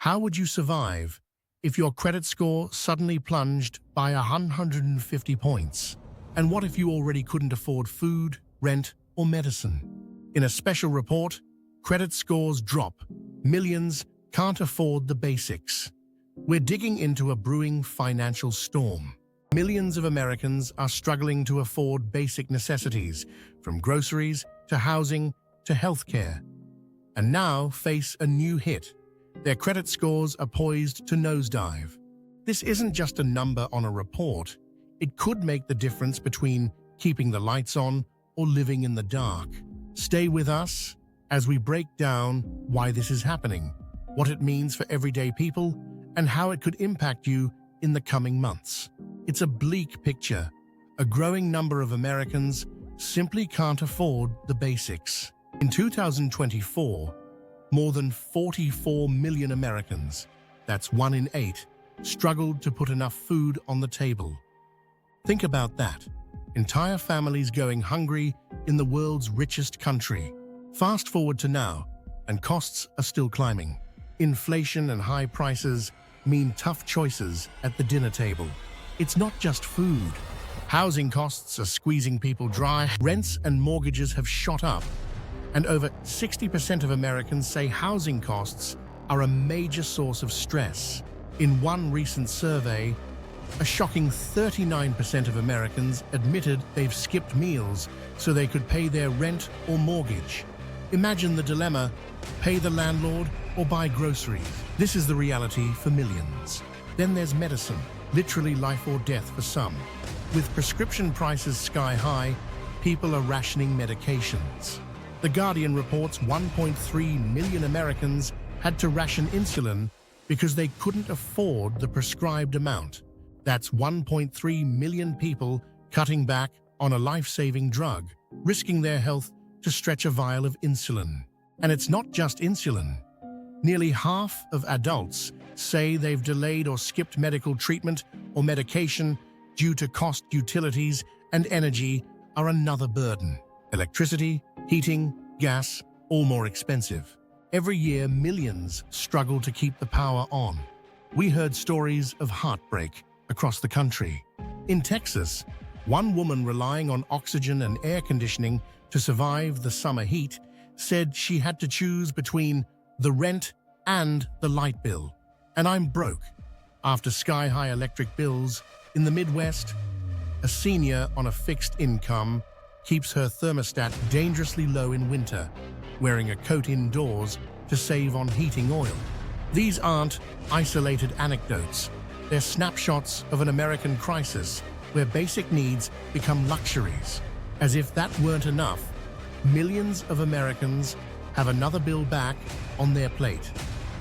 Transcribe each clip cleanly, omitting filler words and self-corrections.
How would you survive if your credit score suddenly plunged by 150 points? And what if you already couldn't afford food, rent, or medicine? In a special report, credit scores drop. Millions can't afford the basics. We're digging into a brewing financial storm. Millions of Americans are struggling to afford basic necessities, from groceries to housing to healthcare, and now face a new hit. Their credit scores are poised to nosedive. This isn't just a number on a report. It could make the difference between keeping the lights on or living in the dark. Stay with us as we break down why this is happening, what it means for everyday people, and how it could impact you in the coming months. It's a bleak picture. A growing number of Americans simply can't afford the basics. In 2024, more than 44 million Americans, that's 1 in 8, struggled to put enough food on the table. Think about that. Entire families going hungry in the world's richest country. Fast forward to now, and costs are still climbing. Inflation and high prices mean tough choices at the dinner table. It's not just food. Housing costs are squeezing people dry. Rents and mortgages have shot up. And over 60% of Americans say housing costs are a major source of stress. In one recent survey, a shocking 39% of Americans admitted they've skipped meals so they could pay their rent or mortgage. Imagine the dilemma: pay the landlord or buy groceries. This is the reality for millions. Then there's medicine, literally life or death for some. With prescription prices sky high, people are rationing medications. The Guardian reports 1.3 million Americans had to ration insulin because they couldn't afford the prescribed amount. That's 1.3 million people cutting back on a life-saving drug, risking their health to stretch a vial of insulin. And it's not just insulin. Nearly half of adults say they've delayed or skipped medical treatment or medication due to cost. Utilities and energy are another burden. Electricity, heating, gas, all more expensive. Every year, millions struggle to keep the power on. We heard stories of heartbreak across the country. In Texas, one woman relying on oxygen and air conditioning to survive the summer heat said she had to choose between the rent and the light bill. And I'm broke. After sky-high electric bills, in the Midwest, a senior on a fixed income keeps her thermostat dangerously low in winter, wearing a coat indoors to save on heating oil. These aren't isolated anecdotes. They're snapshots of an American crisis where basic needs become luxuries. As if that weren't enough, millions of Americans have another bill back on their plate: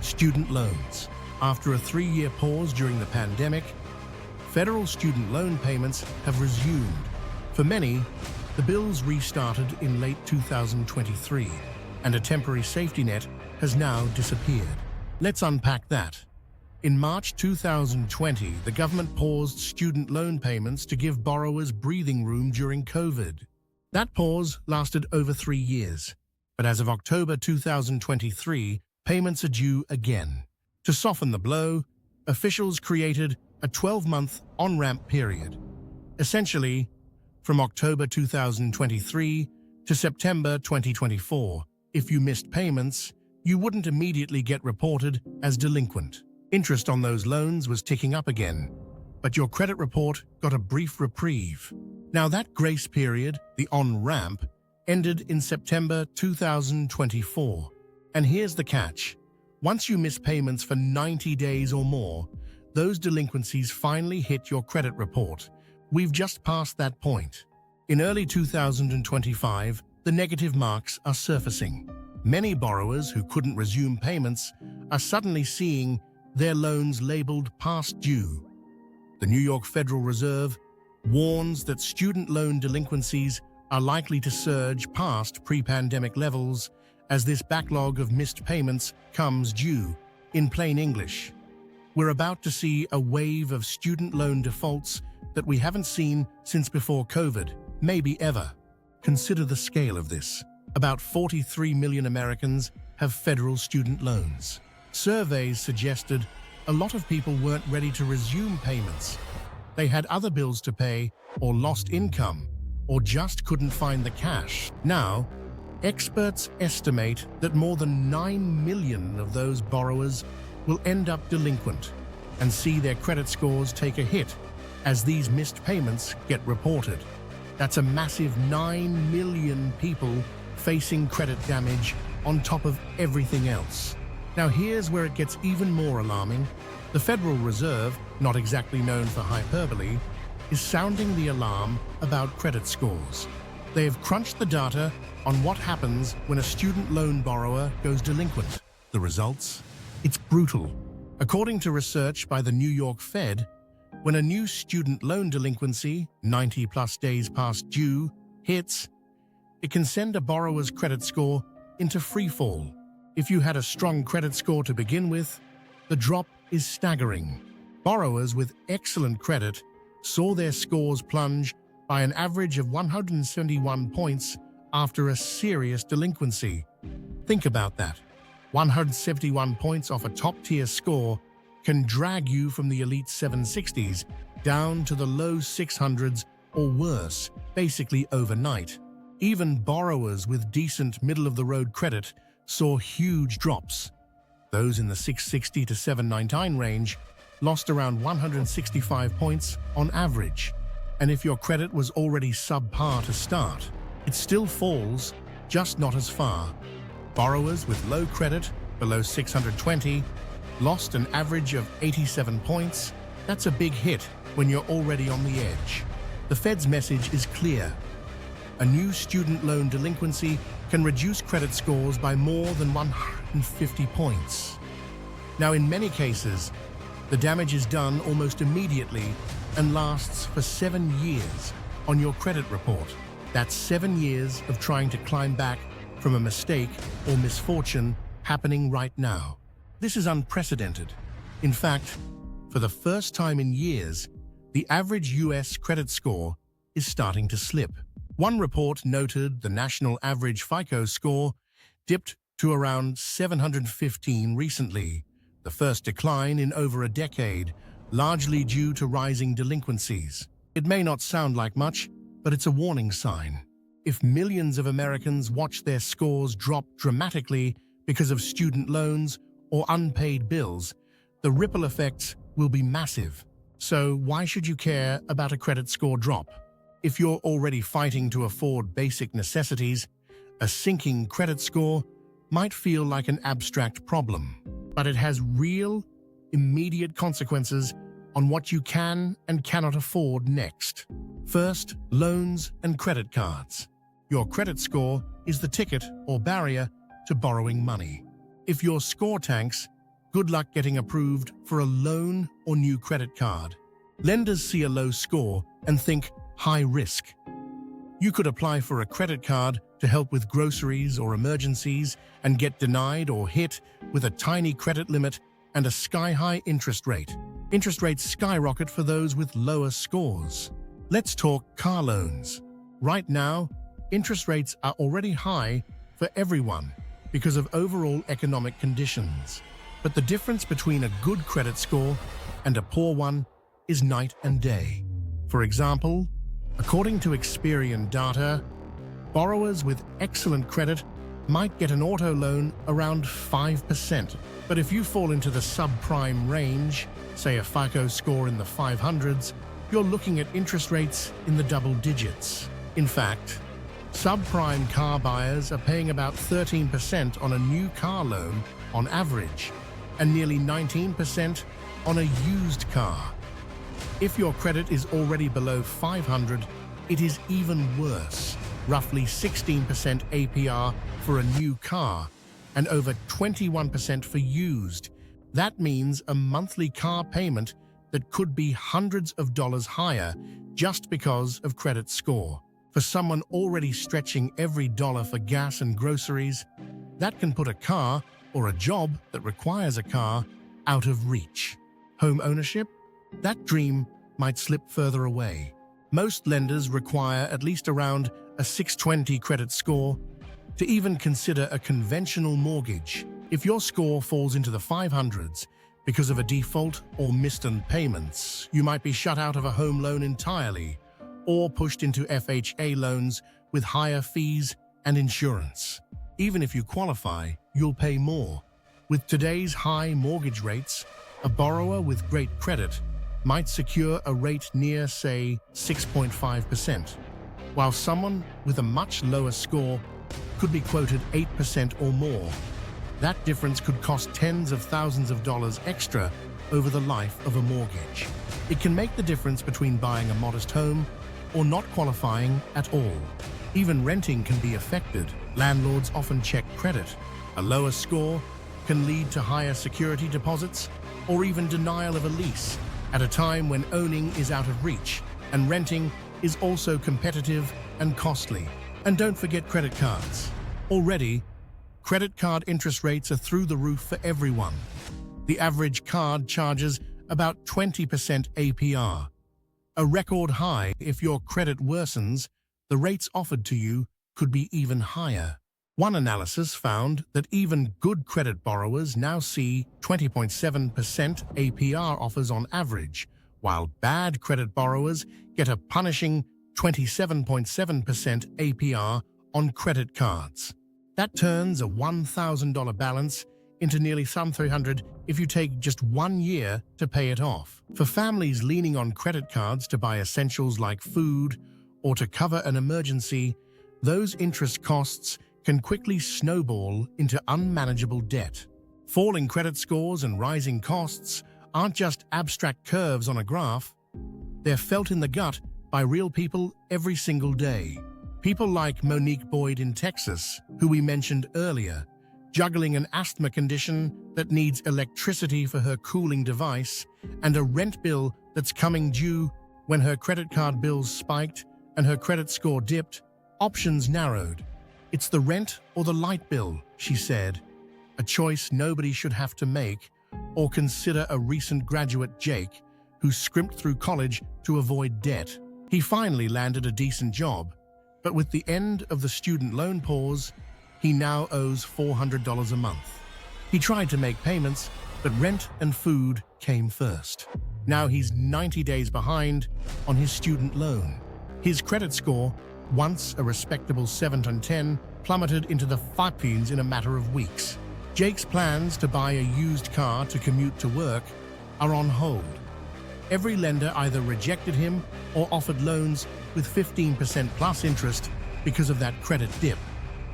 student loans. After a 3-year pause during the pandemic, federal student loan payments have resumed. For many, the bills restarted in late 2023, and a temporary safety net has now disappeared. Let's unpack that. In March 2020, the government paused student loan payments to give borrowers breathing room during COVID. That pause lasted over 3 years, but as of October 2023, payments are due again. To soften the blow, officials created a 12-month on-ramp period. Essentially, from October 2023 to September 2024, if you missed payments, you wouldn't immediately get reported as delinquent. Interest on those loans was ticking up again, but your credit report got a brief reprieve. Now that grace period, the on-ramp, ended in September 2024. And here's the catch. Once you miss payments for 90 days or more, those delinquencies finally hit your credit report. We've just passed that point. In early 2025, the negative marks are surfacing. Many borrowers who couldn't resume payments are suddenly seeing their loans labeled past due. The New York Federal Reserve warns that student loan delinquencies are likely to surge past pre-pandemic levels as this backlog of missed payments comes due. In plain English, we're about to see a wave of student loan defaults that we haven't seen since before COVID, maybe ever. Consider the scale of this. About 43 million Americans have federal student loans. Surveys suggested a lot of people weren't ready to resume payments. They had other bills to pay, or lost income, or just couldn't find the cash. Now, experts estimate that more than 9 million of those borrowers will end up delinquent and see their credit scores take a hit as these missed payments get reported. That's a massive 9 million people facing credit damage on top of everything else. Now here's where it gets even more alarming. The Federal Reserve, not exactly known for hyperbole, is sounding the alarm about credit scores. They have crunched the data on what happens when a student loan borrower goes delinquent. The results? It's brutal. According to research by the New York Fed, when a new student loan delinquency, 90+ days past due, hits, it can send a borrower's credit score into free fall. If you had a strong credit score to begin with, the drop is staggering. Borrowers with excellent credit saw their scores plunge by an average of 171 points after a serious delinquency. Think about that. 171 points off a top-tier score can drag you from the elite 760s down to the low 600s or worse, basically overnight. Even borrowers with decent middle-of-the-road credit saw huge drops. Those in the 660 to 799 range lost around 165 points on average. And if your credit was already subpar to start, it still falls, just not as far. Borrowers with low credit, below 620, lost an average of 87 points. That's a big hit when you're already on the edge. The Fed's message is clear. A new student loan delinquency can reduce credit scores by more than 150 points. Now, in many cases, the damage is done almost immediately and lasts for 7 years on your credit report. That's 7 years of trying to climb back from a mistake or misfortune happening right now. This is unprecedented. In fact, for the first time in years, the average US credit score is starting to slip. One report noted the national average FICO score dipped to around 715 recently, the first decline in over a decade, largely due to rising delinquencies. It may not sound like much, but it's a warning sign. If millions of Americans watch their scores drop dramatically because of student loans or unpaid bills, the ripple effects will be massive. So why should you care about a credit score drop? If you're already fighting to afford basic necessities, a sinking credit score might feel like an abstract problem, but it has real, immediate consequences on what you can and cannot afford next. First, loans and credit cards. Your credit score is the ticket or barrier to borrowing money. If your score tanks, good luck getting approved for a loan or new credit card. Lenders see a low score and think high risk. You could apply for a credit card to help with groceries or emergencies and get denied or hit with a tiny credit limit and a sky-high interest rate. Interest rates skyrocket for those with lower scores. Let's talk car loans. Right now, interest rates are already high for everyone because of overall economic conditions. But the difference between a good credit score and a poor one is night and day. For example, according to Experian data, borrowers with excellent credit might get an auto loan around 5%. But if you fall into the subprime range, say a FICO score in the 500s, you're looking at interest rates in the double digits. In fact, subprime car buyers are paying about 13% on a new car loan on average, and nearly 19% on a used car. If your credit is already below 500, it is even worse. Roughly 16% APR for a new car and over 21% for used. That means a monthly car payment that could be hundreds of dollars higher just because of credit score. For someone already stretching every dollar for gas and groceries, that can put a car or a job that requires a car out of reach. Home ownership? That dream might slip further away. Most lenders require at least around a 620 credit score to even consider a conventional mortgage. If your score falls into the 500s because of a default or missed payments, you might be shut out of a home loan entirely or pushed into FHA loans with higher fees and insurance. Even if you qualify, you'll pay more. With today's high mortgage rates, a borrower with great credit might secure a rate near, say, 6.5%, while someone with a much lower score could be quoted 8% or more. That difference could cost tens of thousands of dollars extra over the life of a mortgage. It can make the difference between buying a modest home or not qualifying at all. Even renting can be affected. Landlords often check credit. A lower score can lead to higher security deposits or even denial of a lease at a time when owning is out of reach and renting is also competitive and costly. And don't forget credit cards. Already, credit card interest rates are through the roof for everyone. The average card charges about 20% APR. A record high. If your credit worsens, the rates offered to you could be even higher. One analysis found that even good credit borrowers now see 20.7% APR offers on average, while bad credit borrowers get a punishing 27.7% APR on credit cards. That turns a $1,000 balance into nearly some $300 if you take just 1 year to pay it off. For families leaning on credit cards to buy essentials like food or to cover an emergency, those interest costs can quickly snowball into unmanageable debt. Falling credit scores and rising costs aren't just abstract curves on a graph. They're felt in the gut by real people every single day. People like Monique Boyd in Texas, who we mentioned earlier, juggling an asthma condition that needs electricity for her cooling device and a rent bill that's coming due when her credit card bills spiked and her credit score dipped. Options narrowed. It's the rent or the light bill, she said, a choice nobody should have to make. Or consider a recent graduate, Jake, who scrimped through college to avoid debt. He finally landed a decent job, but with the end of the student loan pause, he now owes $400 a month. He tried to make payments, but rent and food came first. Now he's 90 days behind on his student loan. His credit score, once a respectable 710, plummeted into the 5s in a matter of weeks. Jake's plans to buy a used car to commute to work are on hold. Every lender either rejected him or offered loans with 15% plus interest because of that credit dip.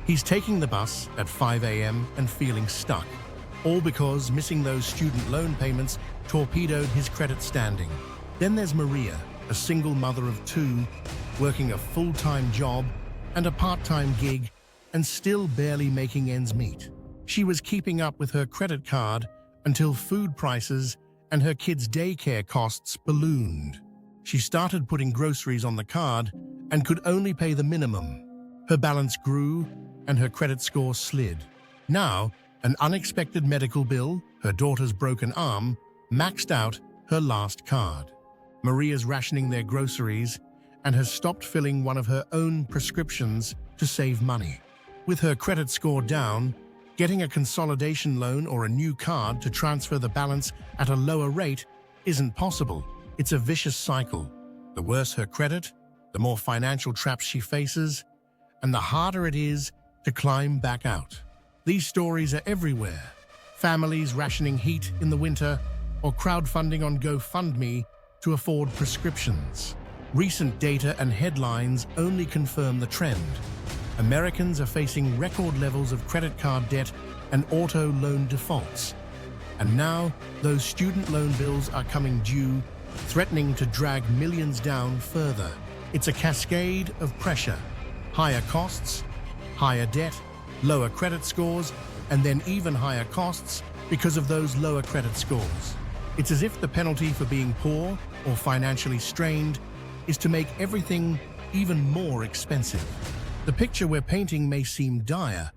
He's taking the bus at 5 a.m. and feeling stuck, all because missing those student loan payments torpedoed his credit standing. Then there's Maria, a single mother of 2, working a full-time job and a part-time gig and still barely making ends meet. She was keeping up with her credit card until food prices and her kids' daycare costs ballooned. She started putting groceries on the card and could only pay the minimum. Her balance grew and her credit score slid. Now, an unexpected medical bill, her daughter's broken arm, maxed out her last card. Maria's rationing their groceries and has stopped filling one of her own prescriptions to save money. With her credit score down, getting a consolidation loan or a new card to transfer the balance at a lower rate isn't possible. It's a vicious cycle. The worse her credit, the more financial traps she faces, and the harder it is to climb back out. These stories are everywhere. Families rationing heat in the winter or crowdfunding on GoFundMe to afford prescriptions. Recent data and headlines only confirm the trend. Americans are facing record levels of credit card debt and auto loan defaults. And now, those student loan bills are coming due, threatening to drag millions down further. It's a cascade of pressure. Higher costs, higher debt, lower credit scores, and then even higher costs because of those lower credit scores. It's as if the penalty for being poor or financially strained is to make everything even more expensive. The picture we're painting may seem dire,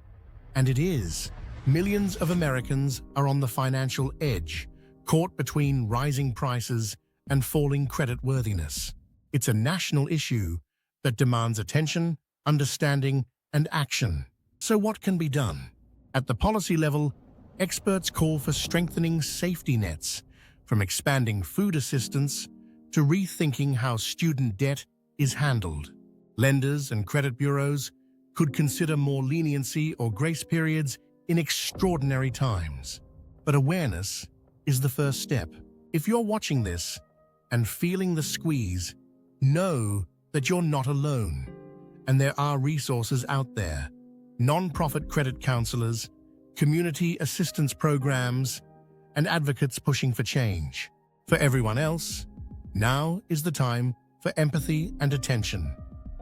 and it is. Millions of Americans are on the financial edge, caught between rising prices and falling creditworthiness. It's a national issue that demands attention, understanding, and action. So what can be done? At the policy level, experts call for strengthening safety nets, from expanding food assistance to rethinking how student debt is handled. Lenders and credit bureaus could consider more leniency or grace periods in extraordinary times. But awareness is the first step. If you're watching this and feeling the squeeze, know that you're not alone, and there are resources out there. Non-profit credit counselors, community assistance programs, and advocates pushing for change. For everyone else, now is the time for empathy and attention.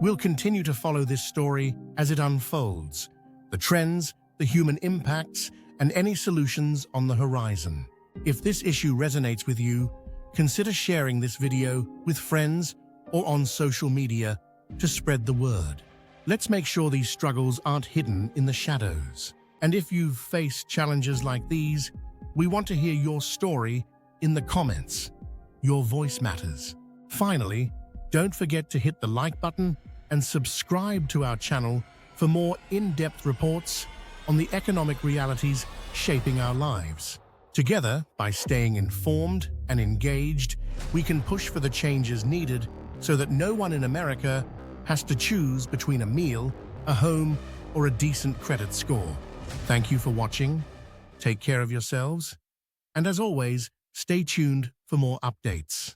We'll continue to follow this story as it unfolds, the trends, the human impacts, and any solutions on the horizon. If this issue resonates with you, consider sharing this video with friends or on social media to spread the word. Let's make sure these struggles aren't hidden in the shadows. And if you've faced challenges like these, we want to hear your story in the comments. Your voice matters. Finally, don't forget to hit the like button and subscribe to our channel for more in-depth reports on the economic realities shaping our lives. Together, by staying informed and engaged, we can push for the changes needed so that no one in America has to choose between a meal, a home, or a decent credit score. Thank you for watching. Take care of yourselves. And as always, stay tuned for more updates.